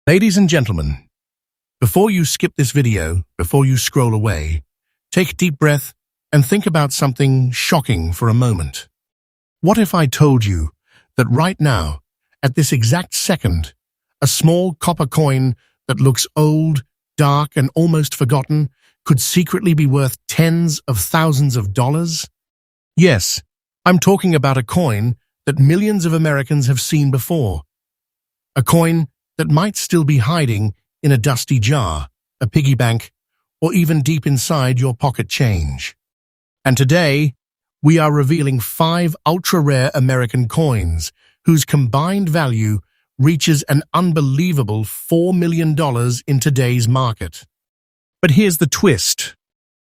Ladies and gentlemen, before you skip this video, before you scroll away, take a deep breath and think about something shocking for a moment. What if I told you that right now, at this exact second, a small copper coin that looks old, dark, and almost forgotten could secretly be worth tens of thousands of dollars? Yes, I'm talking about a coin that millions of Americans have seen before. A coin that might still be hiding in a dusty jar, a piggy bank, or even deep inside your pocket change. And today, we are revealing 5 ultra-rare American coins whose combined value reaches an unbelievable $4 million in today's market. But here's the twist.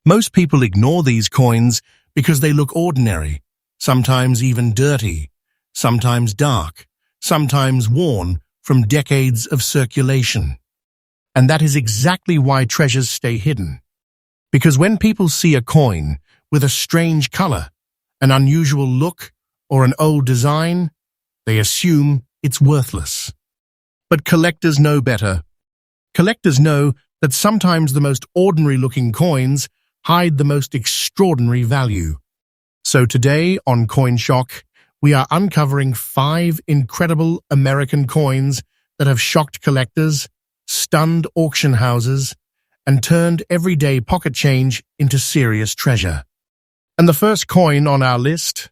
Most people ignore these coins because they look ordinary, sometimes even dirty, sometimes dark, sometimes worn from decades of circulation. And that is exactly why treasures stay hidden. Because when people see a coin with a strange color, an unusual look, or an old design, they assume it's worthless. But collectors know better. Collectors know that sometimes the most ordinary-looking coins hide the most extraordinary value. So today on CoinShock, we are uncovering 5 incredible American coins that have shocked collectors, stunned auction houses, and turned everyday pocket change into serious treasure. And the first coin on our list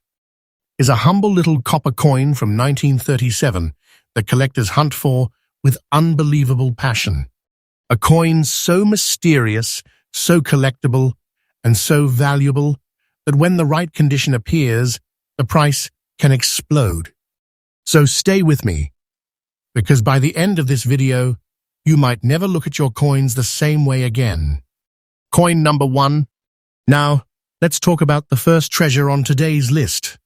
is a humble little copper coin from 1937 that collectors hunt for with unbelievable passion. A coin so mysterious, so collectible, and so valuable that when the right condition appears, the price can explode. So stay with me, because by the end of this video, you might never look at your coins the same way again. Coin number 1. Now, let's talk about the first treasure on today's list.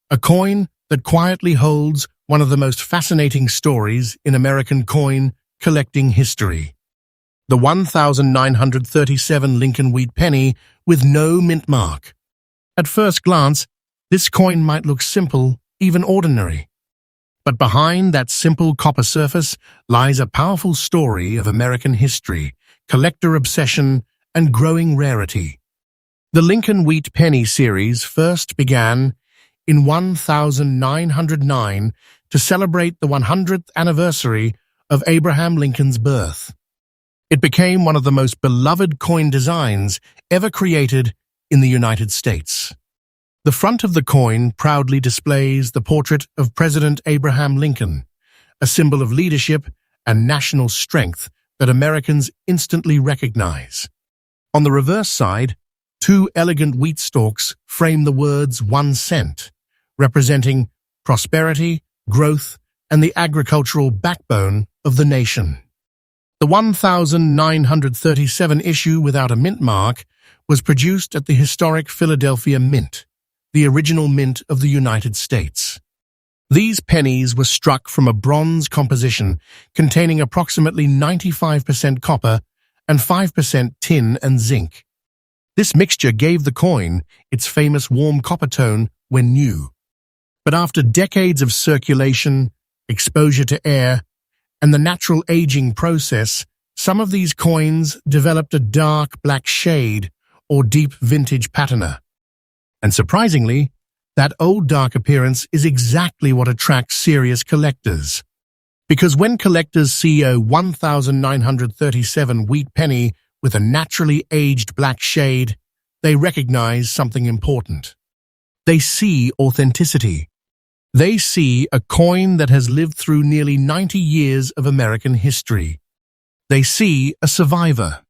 A coin that quietly holds one of the most fascinating stories in American coin collecting history. The 1937 Lincoln wheat penny with no mint mark. At first glance, this coin might look simple, even ordinary. But behind that simple copper surface lies a powerful story of American history, collector obsession, and growing rarity. The Lincoln wheat penny series first began in 1909 to celebrate the 100th anniversary of Abraham Lincoln's birth. It became one of the most beloved coin designs ever created in the United States. The front of the coin proudly displays the portrait of President Abraham Lincoln, a symbol of leadership and national strength that Americans instantly recognize. On the reverse side, 2 elegant wheat stalks frame the words 1 cent, representing prosperity, growth, and the agricultural backbone of the nation. The 1937 issue without a mint mark was produced at the historic Philadelphia Mint, the original mint of the United States. These pennies were struck from a bronze composition containing approximately 95% copper and 5% tin and zinc. This mixture gave the coin its famous warm copper tone when new. But after decades of circulation, exposure to air, and the natural aging process, some of these coins developed a dark black shade or deep vintage patina. And surprisingly, that old dark appearance is exactly what attracts serious collectors. Because when collectors see a 1937 wheat penny with a naturally aged black shade, they recognize something important. They see authenticity. They see a coin that has lived through nearly 90 years of American history. They see a survivor.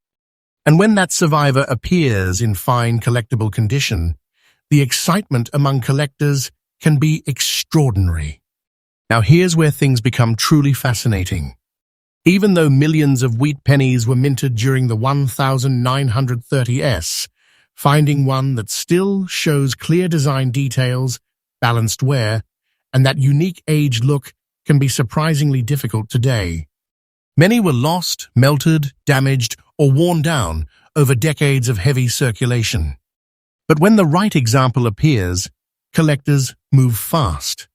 And when that survivor appears in fine collectible condition, the excitement among collectors can be extraordinary. Now here's where things become truly fascinating. Even though millions of wheat pennies were minted during the 1930s, finding one that still shows clear design details, balanced wear, and that unique aged look can be surprisingly difficult today. Many were lost, melted, damaged, or worn down over decades of heavy circulation. But when the right example appears, collectors move fast.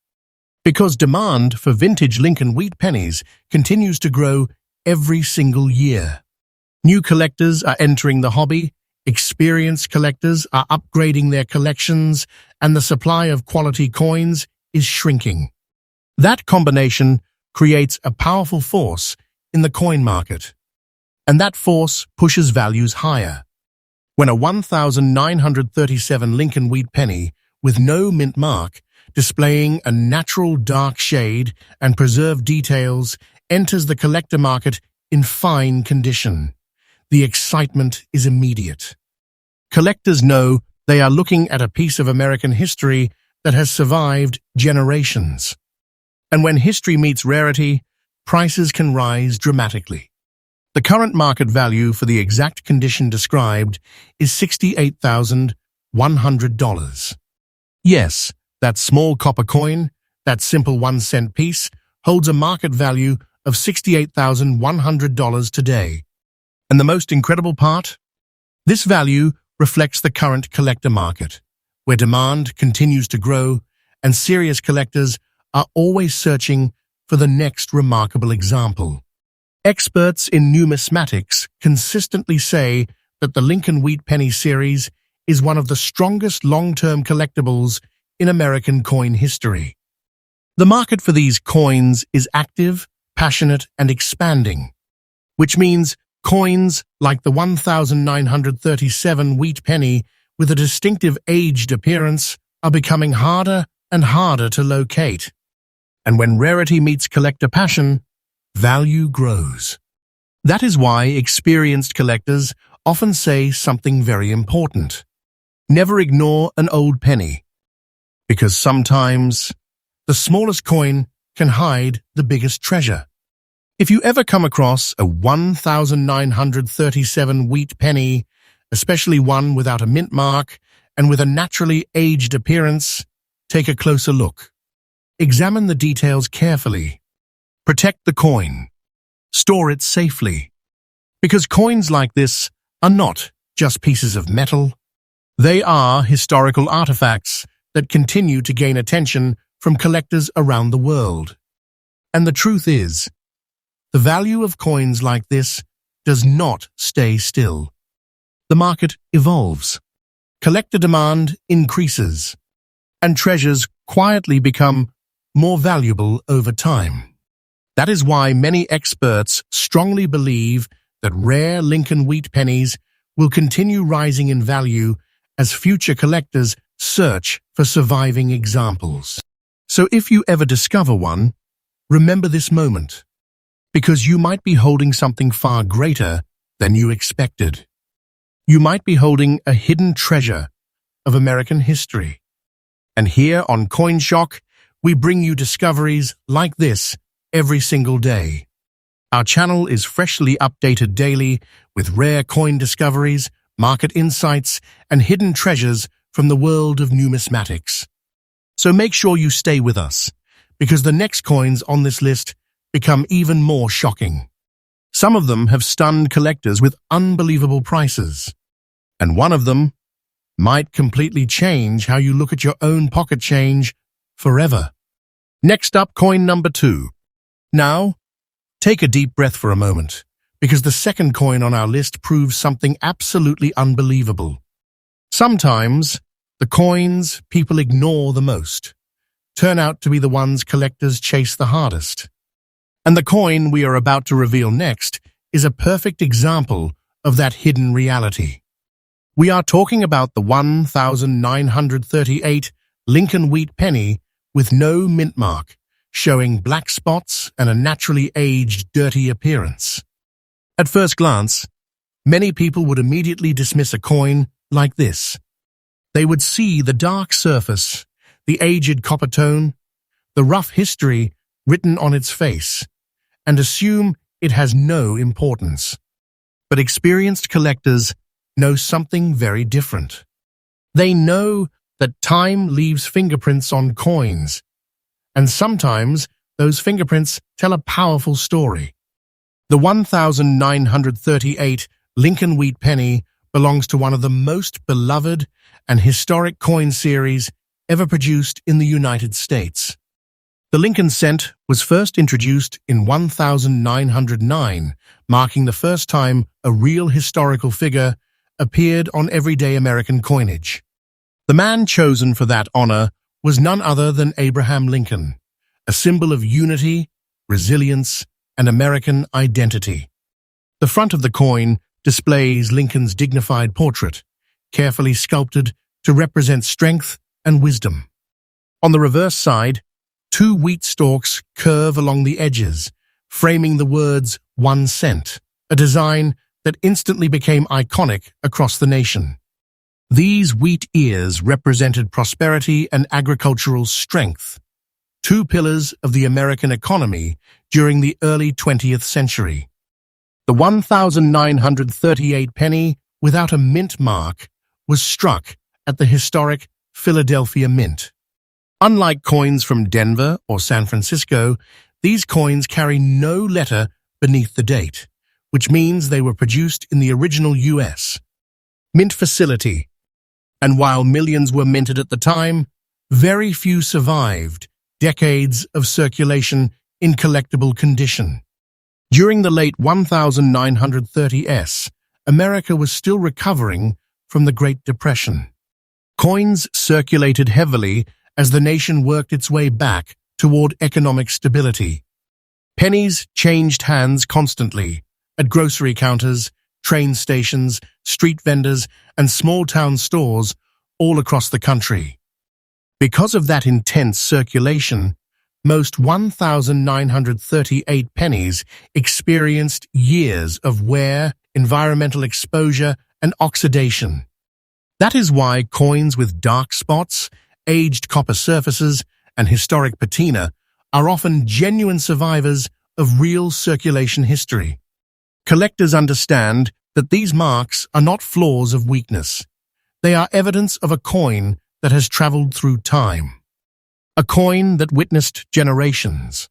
Because demand for vintage Lincoln wheat pennies continues to grow every single year. New collectors are entering the hobby, experienced collectors are upgrading their collections, and the supply of quality coins is shrinking. That combination creates a powerful force in the coin market, and that force pushes values higher. When a 1937 Lincoln wheat penny with no mint mark, displaying a natural dark shade and preserved details, enters the collector market in fine condition, the excitement is immediate. Collectors know they are looking at a piece of American history that has survived generations. And when history meets rarity, prices can rise dramatically. The current market value for the exact condition described is $68,100. Yes, that small copper coin, that simple 1-cent piece, holds a market value of $68,100 today. And the most incredible part? This value reflects the current collector market, where demand continues to grow and serious collectors are always searching for the next remarkable example. Experts in numismatics consistently say that the Lincoln Wheat Penny series is one of the strongest long-term collectibles in American coin history. The market for these coins is active, passionate, and expanding, which means coins like the 1937 wheat penny with a distinctive aged appearance are becoming harder and harder to locate. And when rarity meets collector passion, value grows. That is why experienced collectors often say something very important. Never ignore an old penny, because sometimes the smallest coin can hide the biggest treasure. If you ever come across a 1937 wheat penny, especially one without a mint mark and with a naturally aged appearance, take a closer look. Examine the details carefully. Protect the coin. Store it safely. Because coins like this are not just pieces of metal. They are historical artifacts that continue to gain attention from collectors around the world. And the truth is, the value of coins like this does not stay still. The market evolves. Collector demand increases, and treasures quietly become more valuable over time. That is why many experts strongly believe that rare Lincoln wheat pennies will continue rising in value as future collectors search for surviving examples. So if you ever discover one, remember this moment, because you might be holding something far greater than you expected. You might be holding a hidden treasure of American history. And here on CoinShock, we bring you discoveries like this every single day. Our channel is freshly updated daily with rare coin discoveries, market insights, and hidden treasures from the world of numismatics. So make sure you stay with us, because the next coins on this list become even more shocking. Some of them have stunned collectors with unbelievable prices, and one of them might completely change how you look at your own pocket change forever. Next up, coin number 2. Now, take a deep breath for a moment, because the second coin on our list proves something absolutely unbelievable. Sometimes, the coins people ignore the most turn out to be the ones collectors chase the hardest. And the coin we are about to reveal next is a perfect example of that hidden reality. We are talking about the 1938 Lincoln wheat penny with no mint mark, showing black spots and a naturally aged, dirty appearance. At first glance, many people would immediately dismiss a coin like this. They would see the dark surface, the aged copper tone, the rough history written on its face, and assume it has no importance. But experienced collectors know something very different. They know that time leaves fingerprints on coins, and sometimes those fingerprints tell a powerful story. The 1938 Lincoln wheat penny belongs to one of the most beloved and historic coin series ever produced in the United States. The Lincoln cent was first introduced in 1909, marking the first time a real historical figure appeared on everyday American coinage. The man chosen for that honor was none other than Abraham Lincoln, a symbol of unity, resilience, and American identity. The front of the coin displays Lincoln's dignified portrait, carefully sculpted to represent strength and wisdom. On the reverse side, two wheat stalks curve along the edges, framing the words 1 cent, a design that instantly became iconic across the nation. These wheat ears represented prosperity and agricultural strength, two pillars of the American economy during the early 20th century. The 1938 penny without a mint mark was struck at the historic Philadelphia Mint. Unlike coins from Denver or San Francisco, these coins carry no letter beneath the date, which means they were produced in the original U.S. mint facility. And while millions were minted at the time, very few survived decades of circulation in collectible condition. During the late 1930s, America was still recovering from the Great Depression. Coins circulated heavily as the nation worked its way back toward economic stability. Pennies changed hands constantly at grocery counters, train stations, street vendors, and small-town stores all across the country. Because of that intense circulation, most 1938 pennies experienced years of wear, environmental exposure, and oxidation. That is why coins with dark spots, aged copper surfaces, and historic patina are often genuine survivors of real circulation history. Collectors understand that these marks are not flaws of weakness. They are evidence of a coin that has traveled through time. A coin that witnessed generations.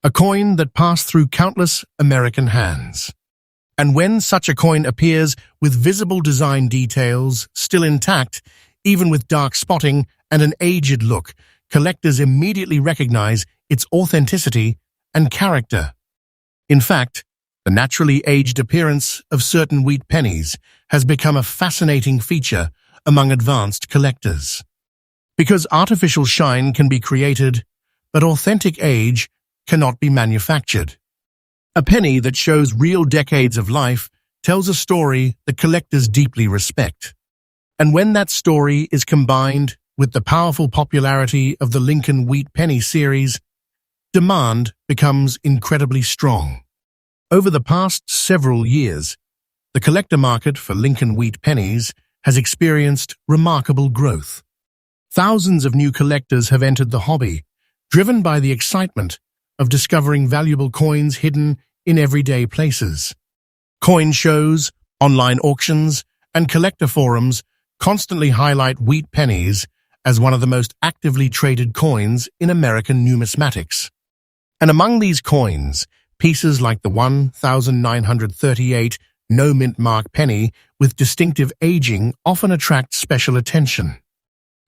A coin that passed through countless American hands. And when such a coin appears with visible design details still intact, even with dark spotting and an aged look, collectors immediately recognize its authenticity and character. In fact, the naturally aged appearance of certain wheat pennies has become a fascinating feature among advanced collectors. Because artificial shine can be created, but authentic age cannot be manufactured. A penny that shows real decades of life tells a story that collectors deeply respect. And when that story is combined with the powerful popularity of the Lincoln Wheat Penny series, demand becomes incredibly strong. Over the past several years, the collector market for Lincoln Wheat pennies has experienced remarkable growth. Thousands of new collectors have entered the hobby, driven by the excitement of discovering valuable coins hidden in everyday places. Coin shows, online auctions, and collector forums constantly highlight wheat pennies as one of the most actively traded coins in American numismatics. And among these coins, pieces like the 1938 no-mint mark penny with distinctive aging often attract special attention.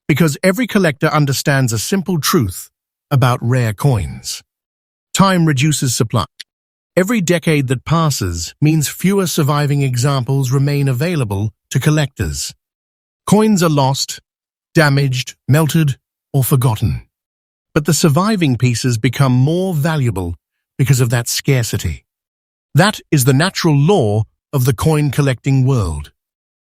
Because every collector understands a simple truth about rare coins. Time reduces supply. Every decade that passes means fewer surviving examples remain available to collectors. Coins are lost, damaged, melted, or forgotten. But the surviving pieces become more valuable because of that scarcity. That is the natural law of the coin collecting world.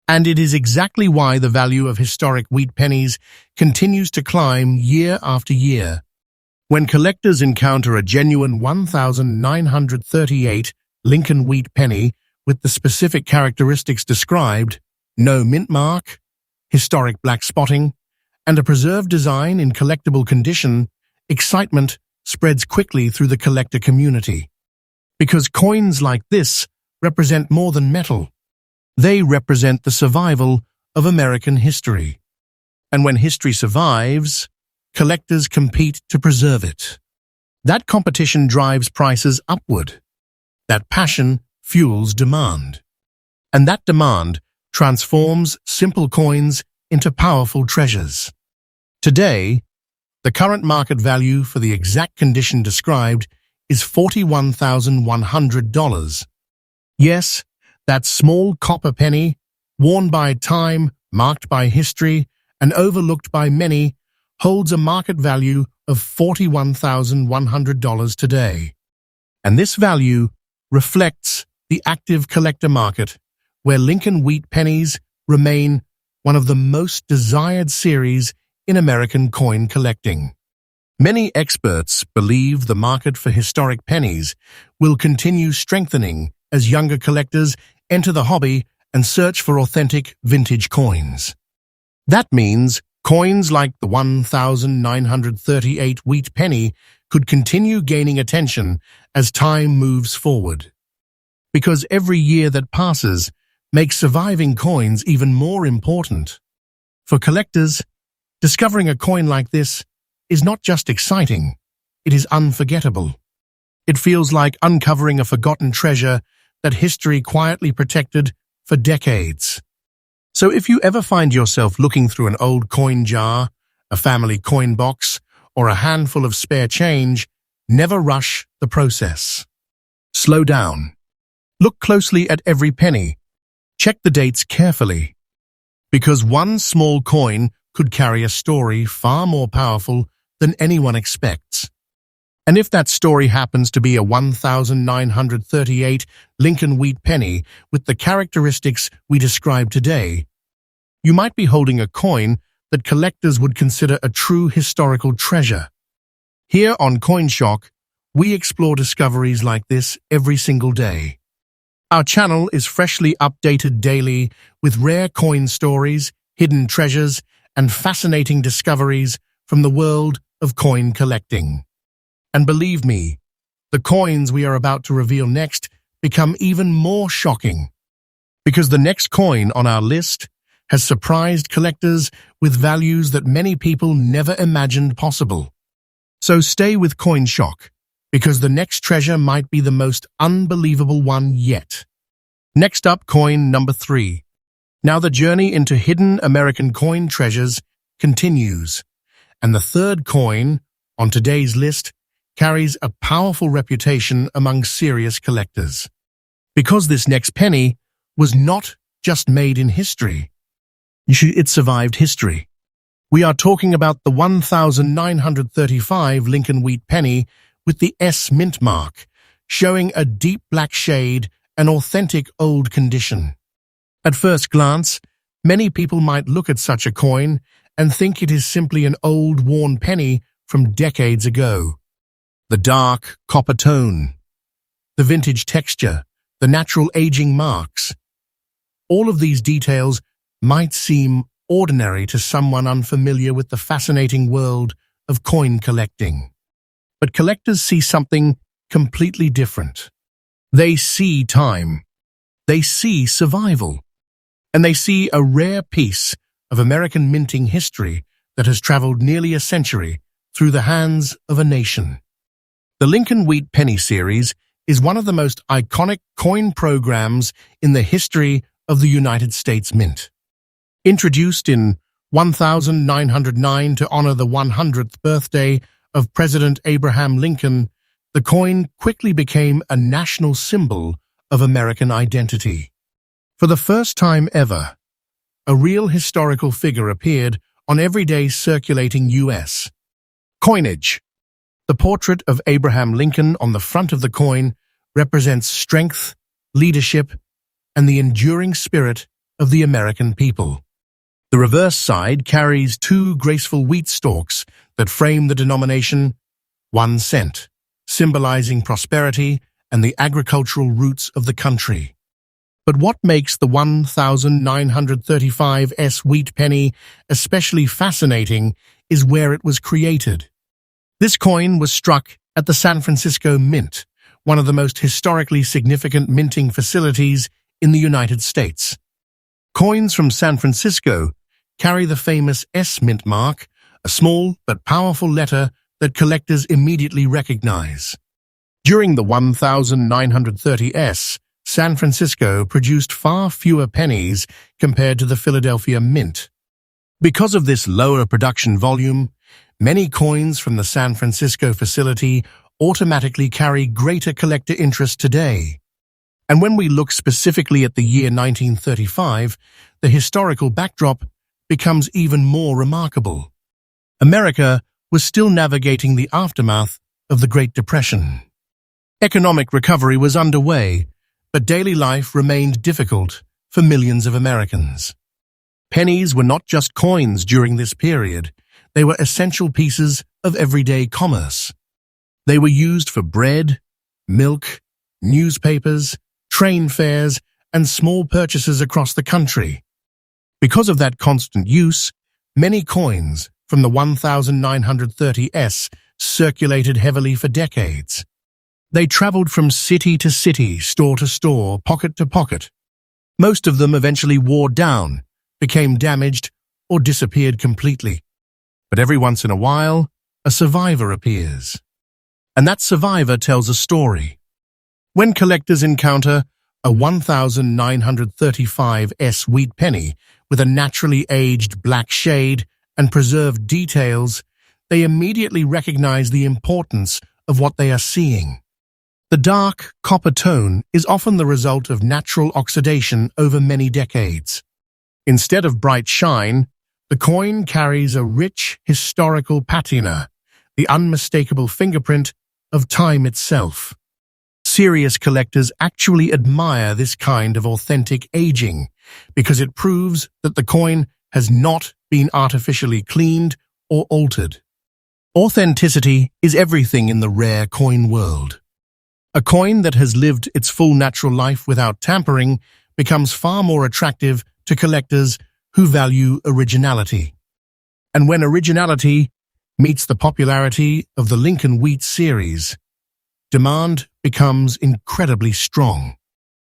And it is exactly why the value of historic wheat pennies continues to climb year after year. When collectors encounter a genuine 1938 Lincoln Wheat penny with the specific characteristics described, no mint mark, historic black spotting, and a preserved design in collectible condition, excitement spreads quickly through the collector community. Because coins like this represent more than metal. They represent the survival of American history. And when history survives, collectors compete to preserve it. That competition drives prices upward. That passion fuels demand. And that demand transforms simple coins into powerful treasures. Today, The current market value for the exact condition described is $41,100. Yes, that small copper penny, worn by time, marked by history, and overlooked by many, holds a market value of $41,100 today. And this value reflects the active collector market, where Lincoln Wheat pennies remain one of the most desired series in American coin collecting. Many experts believe the market for historic pennies will continue strengthening as younger collectors enter the hobby and search for authentic vintage coins. That means coins like the 1938 wheat penny could continue gaining attention as time moves forward. Because every year that passes makes surviving coins even more important. For collectors, discovering a coin like this is not just exciting, it is unforgettable. It feels like uncovering a forgotten treasure that history quietly protected for decades. So if you ever find yourself looking through an old coin jar, a family coin box, or a handful of spare change, never rush the process. Slow down. Look closely at every penny. Check the dates carefully. Because one small coin could carry a story far more powerful than anyone expects. And if that story happens to be a 1938 Lincoln Wheat penny with the characteristics we described today, you might be holding a coin that collectors would consider a true historical treasure. Here on CoinShock, we explore discoveries like this every single day. Our channel is freshly updated daily with rare coin stories, hidden treasures, and fascinating discoveries from the world of coin collecting. And believe me, the coins we are about to reveal next become even more shocking. Because the next coin on our list has surprised collectors with values that many people never imagined possible. So stay with CoinShock, because the next treasure might be the most unbelievable one yet. Next up, coin number 3. Now the journey into hidden American coin treasures continues, and the third coin on today's list carries a powerful reputation among serious collectors. Because this next penny was not just made in history, it survived history. We are talking about the 1935 Lincoln Wheat penny with the S mint mark, showing a deep black shade and authentic old condition. At first glance, many people might look at such a coin and think it is simply an old worn penny from decades ago. The dark copper tone, the vintage texture, the natural aging marks. All of these details might seem ordinary to someone unfamiliar with the fascinating world of coin collecting. But collectors see something completely different. They see time, they see survival, and they see a rare piece of American minting history that has traveled nearly a century through the hands of a nation. The Lincoln Wheat penny series is one of the most iconic coin programs in the history of the United States Mint. Introduced in 1909 to honor the 100th birthday of President Abraham Lincoln, the coin quickly became a national symbol of American identity. For the first time ever, a real historical figure appeared on everyday circulating U.S. coinage. The portrait of Abraham Lincoln on the front of the coin represents strength, leadership, and the enduring spirit of the American people. The reverse side carries 2 graceful wheat stalks that frame the denomination 1 cent, symbolizing prosperity and the agricultural roots of the country. But what makes the 1935 S wheat penny especially fascinating is where it was created. This coin was struck at the San Francisco Mint, one of the most historically significant minting facilities in the United States. Coins from San Francisco carry the famous S mint mark, a small but powerful letter that collectors immediately recognize. During the 1930s, San Francisco produced far fewer pennies compared to the Philadelphia Mint. Because of this lower production volume, Many coins from the San Francisco facility automatically carry greater collector interest today. And when we look specifically at the year 1935, the historical backdrop becomes even more remarkable. America was still navigating the aftermath of the Great Depression. Economic recovery was underway, but daily life remained difficult for millions of Americans. Pennies were not just coins during this period, they were essential pieces of everyday commerce. They were used for bread, milk, newspapers, train fares, and small purchases across the country. Because of that constant use, many coins from the 1930s circulated heavily for decades. They traveled from city to city, store to store, pocket to pocket. Most of them eventually wore down, became damaged, or disappeared completely. But every once in a while, a survivor appears. And that survivor tells a story. When collectors encounter a 1935s wheat penny with a naturally aged black shade and preserved details, they immediately recognize the importance of what they are seeing. The dark copper tone is often the result of natural oxidation over many decades. Instead of bright shine, the coin carries a rich historical patina, the unmistakable fingerprint of time itself. Serious collectors actually admire this kind of authentic aging because it proves that the coin has not been artificially cleaned or altered. Authenticity is everything in the rare coin world. A coin that has lived its full natural life without tampering becomes far more attractive to collectors who value originality. And when originality meets the popularity of the Lincoln Wheat series, demand becomes incredibly strong.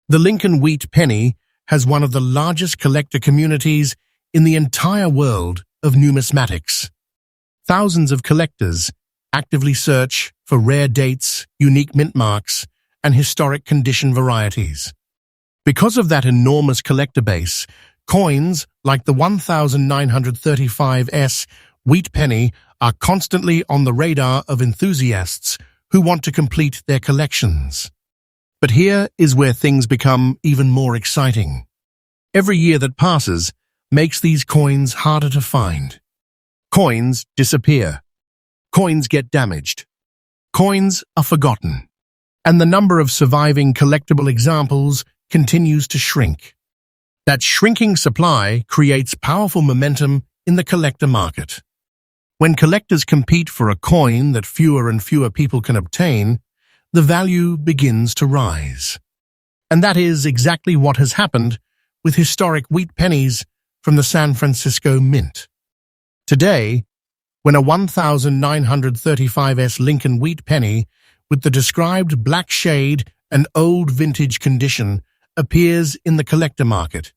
The Lincoln Wheat penny has one of the largest collector communities in the entire world of numismatics. Thousands of collectors actively search for rare dates, unique mint marks, and historic condition varieties. Because of that enormous collector base, coins like the 1935s wheat penny are constantly on the radar of enthusiasts who want to complete their collections. But here is where things become even more exciting. Every year that passes makes these coins harder to find. Coins disappear. Coins get damaged. Coins are forgotten. And the number of surviving collectible examples continues to shrink. That shrinking supply creates powerful momentum in the collector market. When collectors compete for a coin that fewer and fewer people can obtain, the value begins to rise. And that is exactly what has happened with historic wheat pennies from the San Francisco Mint. Today, when a 1935s Lincoln Wheat penny with the described black shade and old vintage condition appears in the collector market,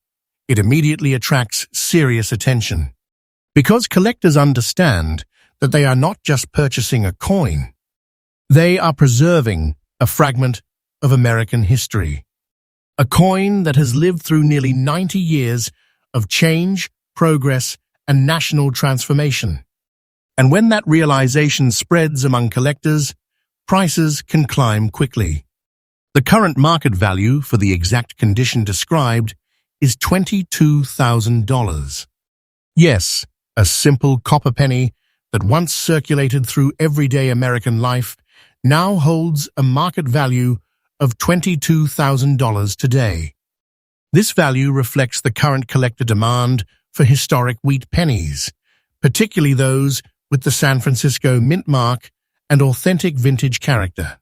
it immediately attracts serious attention. Because collectors understand that they are not just purchasing a coin, they are preserving a fragment of American history. A coin that has lived through nearly 90 years of change, progress, and national transformation. And when that realization spreads among collectors, prices can climb quickly. The current market value for the exact condition described is $22,000. Yes, a simple copper penny that once circulated through everyday American life now holds a market value of $22,000 today. This value reflects the current collector demand for historic wheat pennies, particularly those with the San Francisco Mint mark and authentic vintage character.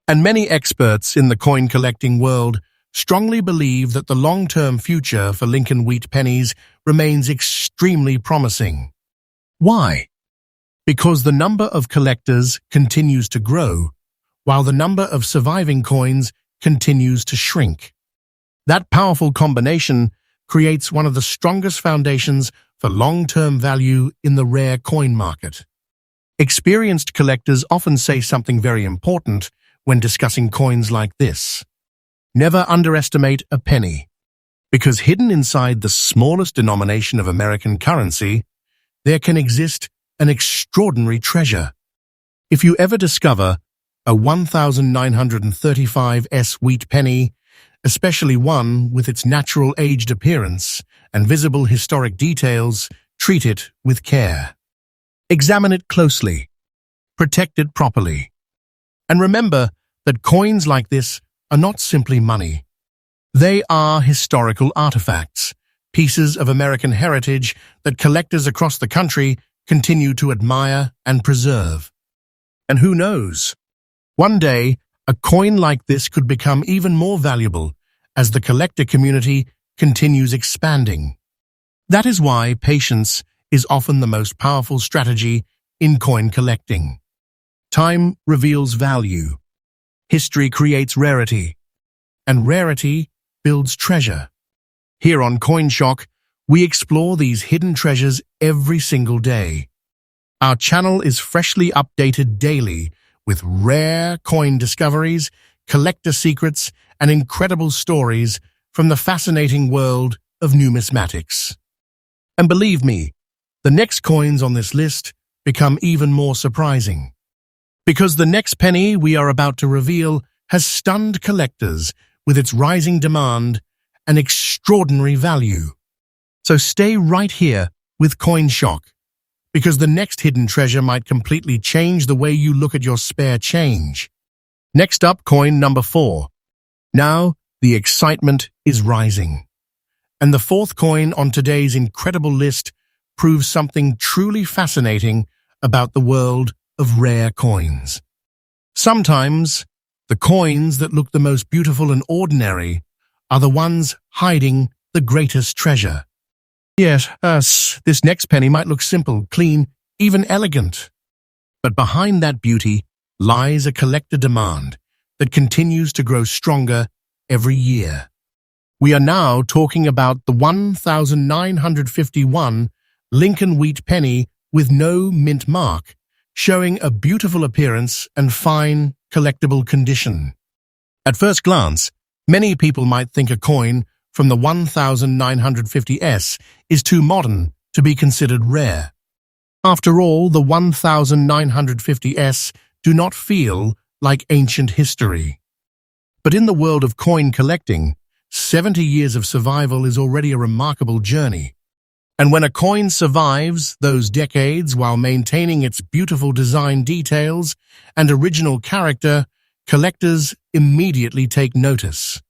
And many experts in the coin collecting world strongly believe that the long-term future for Lincoln Wheat pennies remains extremely promising. Why? Because the number of collectors continues to grow, while the number of surviving coins continues to shrink. That powerful combination creates one of the strongest foundations for long-term value in the rare coin market. Experienced collectors often say something very important when discussing coins like this. Never underestimate a penny, because hidden inside the smallest denomination of American currency, there can exist an extraordinary treasure. If you ever discover a 1935s wheat penny, especially one with its natural aged appearance and visible historic details, treat it with care. Examine it closely. Protect it properly. And remember that coins like this are not simply money. They are historical artifacts, pieces of American heritage that collectors across the country continue to admire and preserve. And who knows? One day, a coin like this could become even more valuable as the collector community continues expanding. That is why patience is often the most powerful strategy in coin collecting. Time reveals value. History creates rarity. And rarity builds treasure. Here on CoinShock, we explore these hidden treasures every single day. Our channel is freshly updated daily with rare coin discoveries, collector secrets, and incredible stories from the fascinating world of numismatics. And believe me, the next coins on this list become even more surprising. Because the next penny we are about to reveal has stunned collectors with its rising demand and extraordinary value. So stay right here with CoinShock, because the next hidden treasure might completely change the way you look at your spare change. Next up, coin number 4. Now, the excitement is rising. And the fourth coin on today's incredible list proves something truly fascinating about the world of rare coins. Sometimes, the coins that look the most beautiful and ordinary are the ones hiding the greatest treasure. Yes, this next penny might look simple, clean, even elegant. But behind that beauty lies a collector demand that continues to grow stronger every year. We are now talking about the 1951 Lincoln wheat penny with no mint mark, showing a beautiful appearance and fine, collectible condition. At first glance, many people might think a coin from the 1950s is too modern to be considered rare. After all, the 1950s do not feel like ancient history. But in the world of coin collecting, 70 years of survival is already a remarkable journey. And when a coin survives those decades while maintaining its beautiful design details and original character, collectors immediately take notice.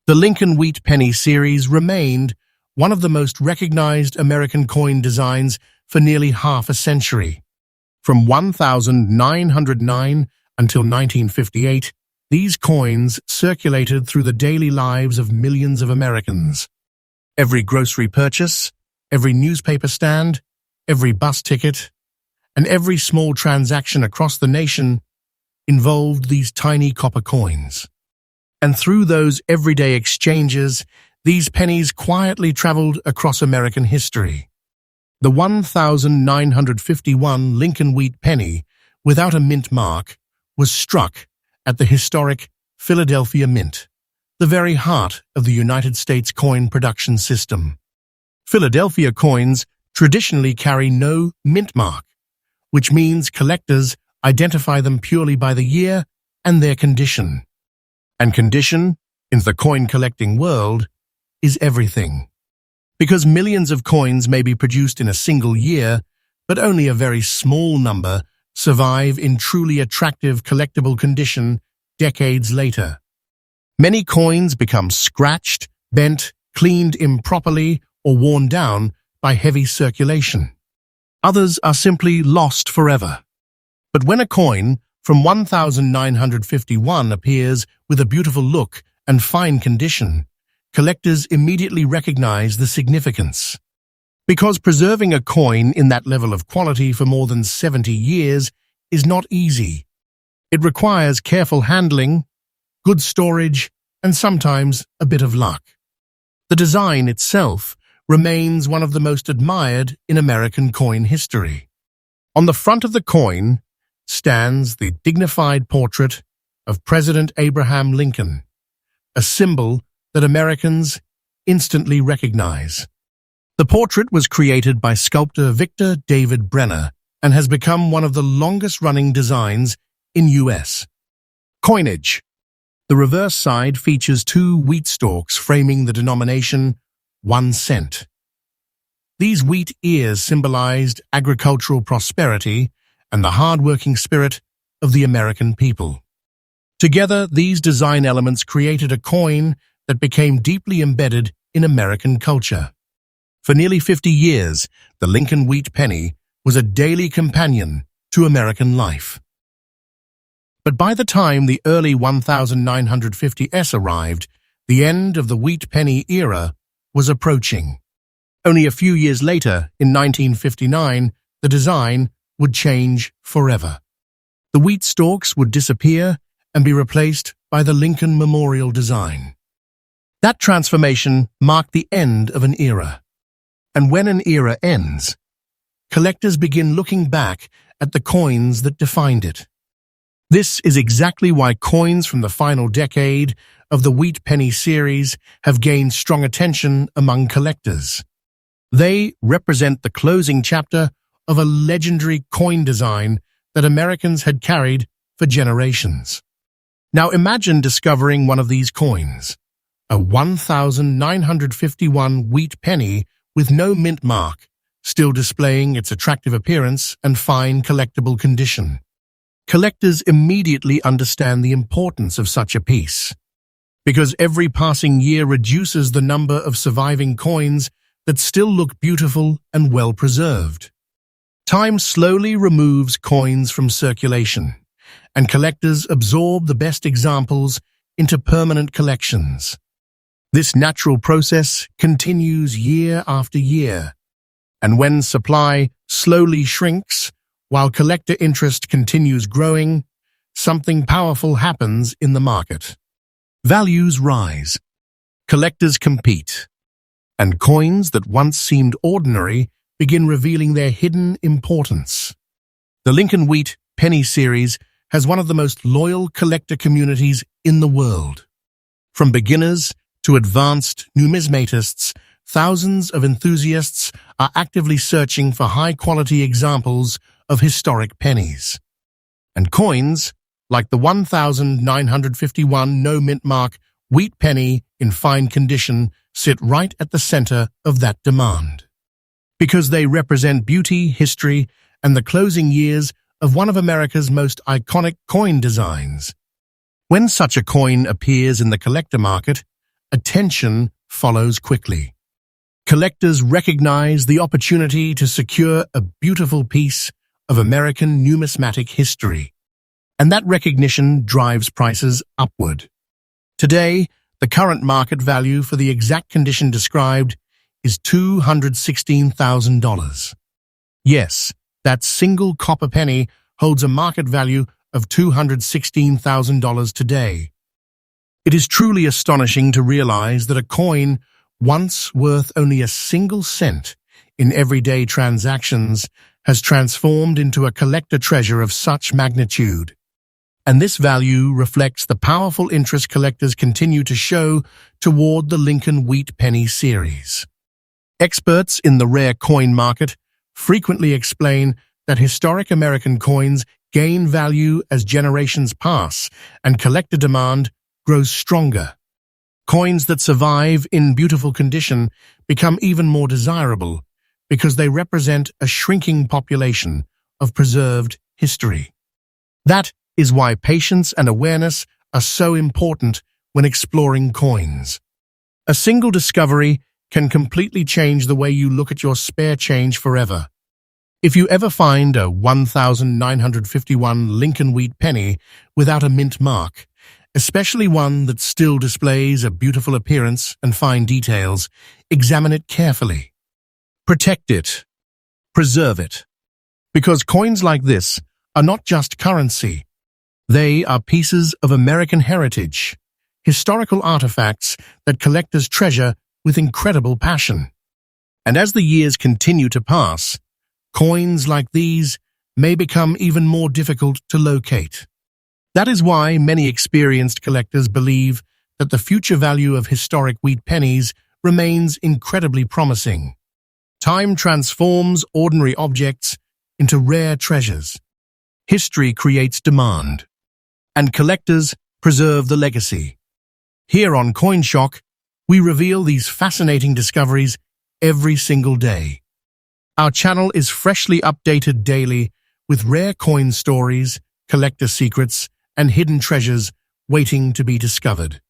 The Lincoln Wheat Penny series remained one of the most recognized American coin designs for nearly half a century. From 1909 until 1958, these coins circulated through the daily lives of millions of Americans. Every grocery purchase, every newspaper stand, every bus ticket, and every small transaction across the nation involved these tiny copper coins. And through those everyday exchanges, these pennies quietly traveled across American history. The 1951 Lincoln wheat penny, without a mint mark, was struck at the historic Philadelphia Mint, the very heart of the United States coin production system. Philadelphia coins traditionally carry no mint mark, which means collectors identify them purely by the year and their condition. And condition, in the coin collecting world, is everything. Because millions of coins may be produced in a single year, but only a very small number survive in truly attractive collectible condition decades later. Many coins become scratched, bent, cleaned improperly, or worn down by heavy circulation. Others are simply lost forever. But when a coin from 1951 appears with a beautiful look and fine condition, collectors immediately recognize the significance. Because preserving a coin in that level of quality for more than 70 years is not easy. It requires careful handling, good storage, and sometimes a bit of luck. The design itself remains one of the most admired in American coin history. On the front of the coin stands the dignified portrait of President Abraham Lincoln, a symbol that Americans instantly recognize. The portrait was created by sculptor Victor David Brenner and has become one of the longest-running designs in US. Coinage. The reverse side features two wheat stalks framing the denomination 1 cent. These wheat ears symbolized agricultural prosperity and the hard-working spirit of the American people. Together, these design elements created a coin that became deeply embedded in American culture. For nearly 50 years, the Lincoln wheat penny was a daily companion to American life. But by the time the early 1950s arrived, the end of the wheat penny era was approaching. Only a few years later, in 1959, the design would change forever. The wheat stalks would disappear and be replaced by the Lincoln Memorial design. That transformation marked the end of an era. And when an era ends, collectors begin looking back at the coins that defined it. This is exactly why coins from the final decade of the Wheat Penny series have gained strong attention among collectors. They represent the closing chapter of a legendary coin design that Americans had carried for generations. Now imagine discovering one of these coins, a 1951 wheat penny with no mint mark, still displaying its attractive appearance and fine collectible condition. Collectors immediately understand the importance of such a piece, because every passing year reduces the number of surviving coins that still look beautiful and well-preserved. Time slowly removes coins from circulation, and collectors absorb the best examples into permanent collections. This natural process continues year after year, and when supply slowly shrinks, while collector interest continues growing, something powerful happens in the market. Values rise, collectors compete, and coins that once seemed ordinary begin revealing their hidden importance. The Lincoln Wheat Penny series has one of the most loyal collector communities in the world. From beginners to advanced numismatists, thousands of enthusiasts are actively searching for high-quality examples of historic pennies. And coins, like the 1951 no-mint mark wheat penny in fine condition, sit right at the center of that demand. Because they represent beauty, history, and the closing years of one of America's most iconic coin designs. When such a coin appears in the collector market, attention follows quickly. Collectors recognize the opportunity to secure a beautiful piece of American numismatic history, and that recognition drives prices upward. Today, the current market value for the exact condition described is $216,000. Yes, that single copper penny holds a market value of $216,000 today. It is truly astonishing to realize that a coin once worth only a single cent in everyday transactions has transformed into a collector treasure of such magnitude. And this value reflects the powerful interest collectors continue to show toward the Lincoln Wheat Penny series. Experts in the rare coin market frequently explain that historic American coins gain value as generations pass and collector demand grows stronger. Coins that survive in beautiful condition become even more desirable because they represent a shrinking population of preserved history. That is why patience and awareness are so important when exploring coins. A single discovery can completely change the way you look at your spare change forever. If you ever find a 1951 Lincoln Wheat penny without a mint mark, especially one that still displays a beautiful appearance and fine details, examine it carefully. Protect it. Preserve it. Because coins like this are not just currency. They are pieces of American heritage, historical artifacts that collectors treasure with incredible passion. And as the years continue to pass, coins like these may become even more difficult to locate. That is why many experienced collectors believe that the future value of historic wheat pennies remains incredibly promising. Time transforms ordinary objects into rare treasures. History creates demand, and collectors preserve the legacy. Here on CoinShock, we reveal these fascinating discoveries every single day. Our channel is freshly updated daily with rare coin stories, collector secrets, and hidden treasures waiting to be discovered.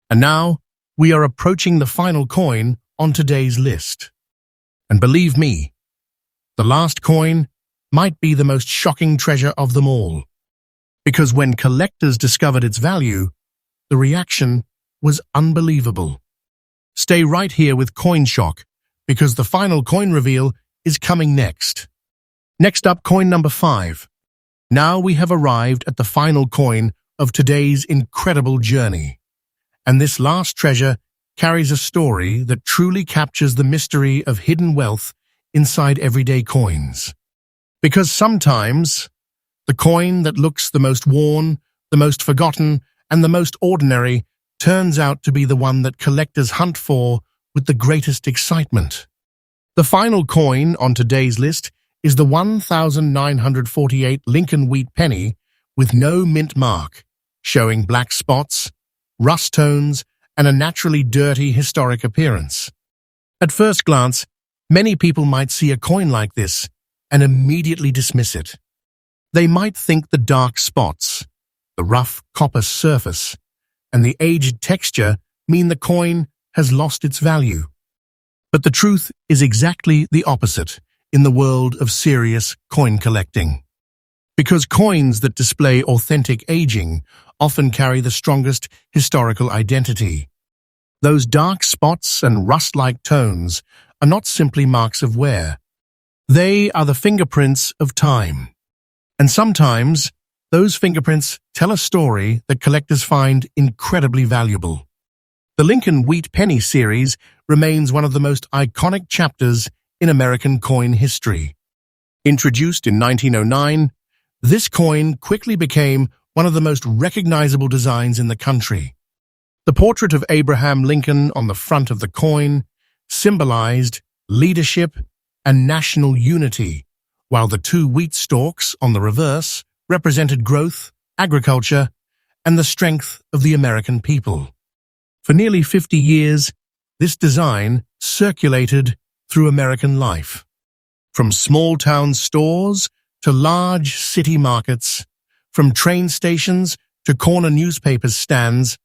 And now, we are approaching the final coin on today's list. And believe me, the last coin might be the most shocking treasure of them all. Because when collectors discovered its value, the reaction was unbelievable. Stay right here with CoinShock, because the final coin reveal is coming next. Next up, coin number 5. Now we have arrived at the final coin of today's incredible journey. And this last treasure carries a story that truly captures the mystery of hidden wealth inside everyday coins. Because sometimes, the coin that looks the most worn, the most forgotten, and the most ordinary turns out to be the one that collectors hunt for with the greatest excitement. The final coin on today's list is the 1948 Lincoln wheat penny with no mint mark, showing black spots, rust tones, and a naturally dirty historic appearance. At first glance, many people might see a coin like this and immediately dismiss it. They might think the dark spots, the rough copper surface, and the aged texture mean the coin has lost its value. But the truth is exactly the opposite in the world of serious coin collecting. Because coins that display authentic aging often carry the strongest historical identity. Those dark spots and rust-like tones are not simply marks of wear. They are the fingerprints of time. And sometimes, those fingerprints tell a story that collectors find incredibly valuable. The Lincoln Wheat Penny series remains one of the most iconic chapters in American coin history. Introduced in 1909, this coin quickly became one of the most recognizable designs in the country. The portrait of Abraham Lincoln on the front of the coin symbolized leadership and national unity, while the two wheat stalks on the reverse represented growth, agriculture, and the strength of the American people. For nearly 50 years, this design circulated through American life. From small-town stores to large city markets, from train stations to corner newspaper stands,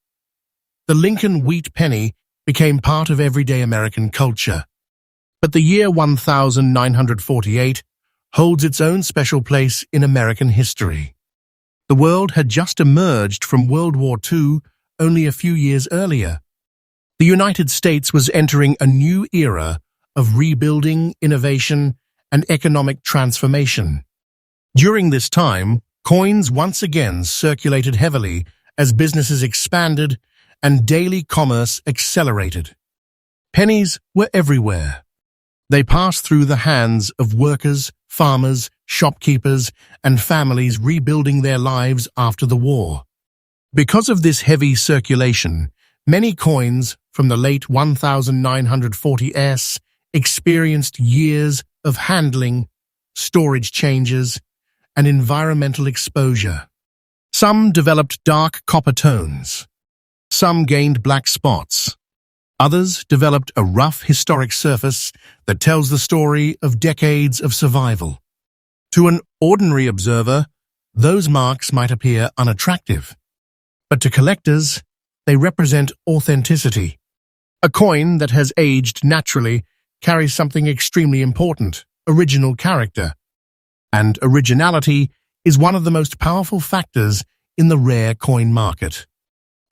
the Lincoln wheat penny became part of everyday American culture. But the year 1948 holds its own special place in American history. The world had just emerged from World War II only a few years earlier. The United States was entering a new era of rebuilding, innovation, and economic transformation. During this time, coins once again circulated heavily as businesses expanded and daily commerce accelerated. Pennies were everywhere. They passed through the hands of workers, farmers, shopkeepers, and families rebuilding their lives after the war. Because of this heavy circulation, many coins from the late 1940s experienced years of handling, storage changes, and environmental exposure. Some developed dark copper tones. Some gained black spots. Others developed a rough historic surface that tells the story of decades of survival. To an ordinary observer, those marks might appear unattractive. But to collectors, they represent authenticity. A coin that has aged naturally carries something extremely important: original character. And originality is one of the most powerful factors in the rare coin market.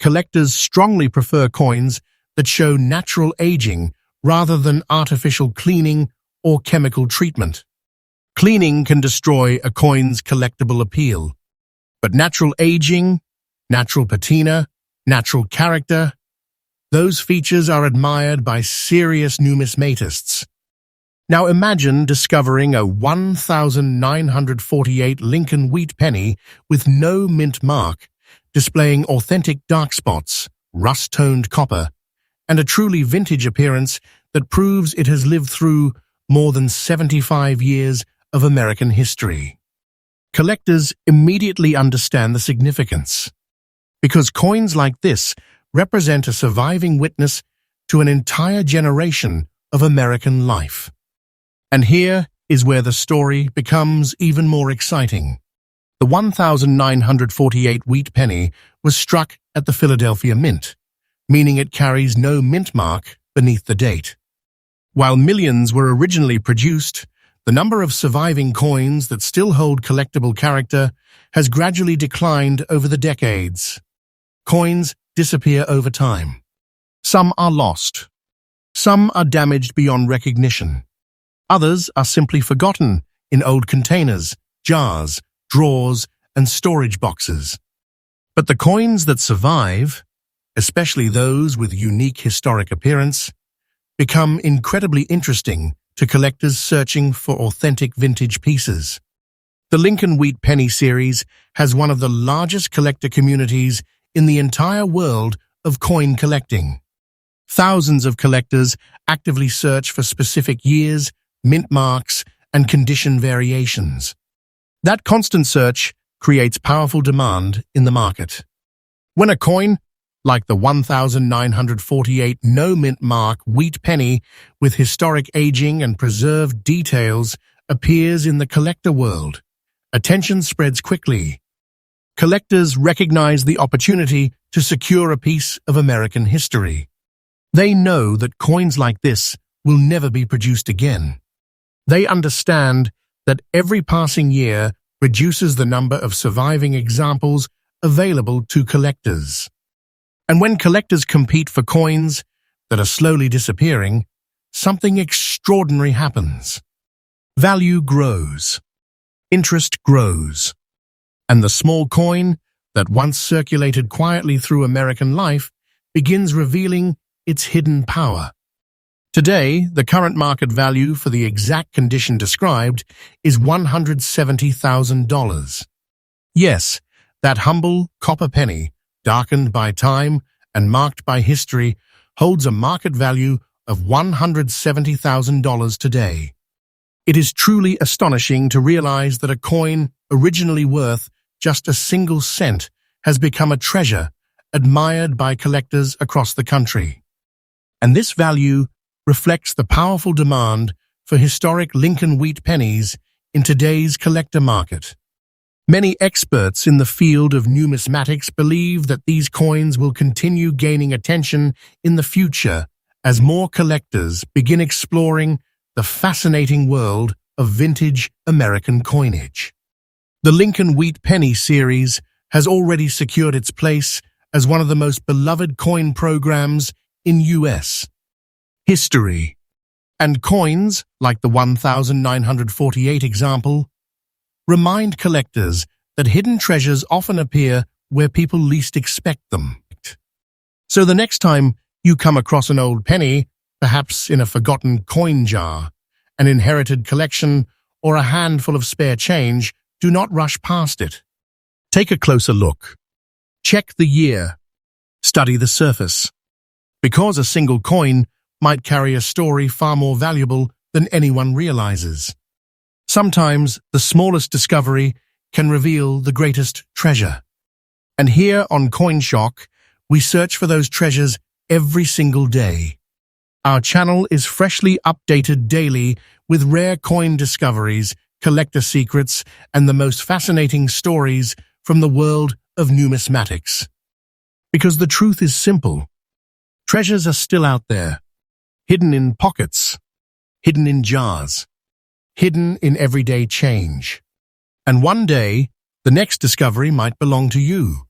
Collectors strongly prefer coins that show natural aging rather than artificial cleaning or chemical treatment. Cleaning can destroy a coin's collectible appeal, but natural aging, natural patina, natural character, those features are admired by serious numismatists. Now imagine discovering a 1948 Lincoln wheat penny with no mint mark, displaying authentic dark spots, rust-toned copper, and a truly vintage appearance that proves it has lived through more than 75 years of American history. Collectors immediately understand the significance, because coins like this represent a surviving witness to an entire generation of American life. And here is where the story becomes even more exciting. The 1948 wheat penny was struck at the Philadelphia Mint, meaning it carries no mint mark beneath the date. While millions were originally produced, the number of surviving coins that still hold collectible character has gradually declined over the decades. Coins disappear over time. Some are lost. Some are damaged beyond recognition. Others are simply forgotten in old containers, jars, drawers, and storage boxes. But the coins that survive, especially those with unique historic appearance, become incredibly interesting to collectors searching for authentic vintage pieces. The Lincoln Wheat Penny series has one of the largest collector communities in the entire world of coin collecting. Thousands of collectors actively search for specific years, mint marks, and condition variations. That constant search creates powerful demand in the market. When a coin, like the 1948 no-mint mark wheat penny with historic aging and preserved details, appears in the collector world, attention spreads quickly. Collectors recognize the opportunity to secure a piece of American history. They know that coins like this will never be produced again. They understand that every passing year reduces the number of surviving examples available to collectors. And when collectors compete for coins that are slowly disappearing, something extraordinary happens. Value grows. Interest grows. And the small coin that once circulated quietly through American life begins revealing its hidden power. Today, the current market value for the exact condition described is $170,000. Yes, that humble copper penny, darkened by time and marked by history, holds a market value of $170,000 today. It is truly astonishing to realize that a coin originally worth just a single cent has become a treasure admired by collectors across the country. And this value reflects the powerful demand for historic Lincoln wheat pennies in today's collector market. Many experts in the field of numismatics believe that these coins will continue gaining attention in the future as more collectors begin exploring the fascinating world of vintage American coinage. The Lincoln Wheat Penny series has already secured its place as one of the most beloved coin programs in U.S. history. And coins, like the 1948 example, remind collectors that hidden treasures often appear where people least expect them. So the next time you come across an old penny, perhaps in a forgotten coin jar, an inherited collection, or a handful of spare change, do not rush past it. Take a closer look. Check the year. Study the surface. Because a single coin might carry a story far more valuable than anyone realizes. Sometimes the smallest discovery can reveal the greatest treasure. And here on CoinShock, we search for those treasures every single day. Our channel is freshly updated daily with rare coin discoveries, collector secrets, and the most fascinating stories from the world of numismatics. Because the truth is simple. Treasures are still out there, hidden in pockets, hidden in jars, hidden in everyday change. And one day, the next discovery might belong to you.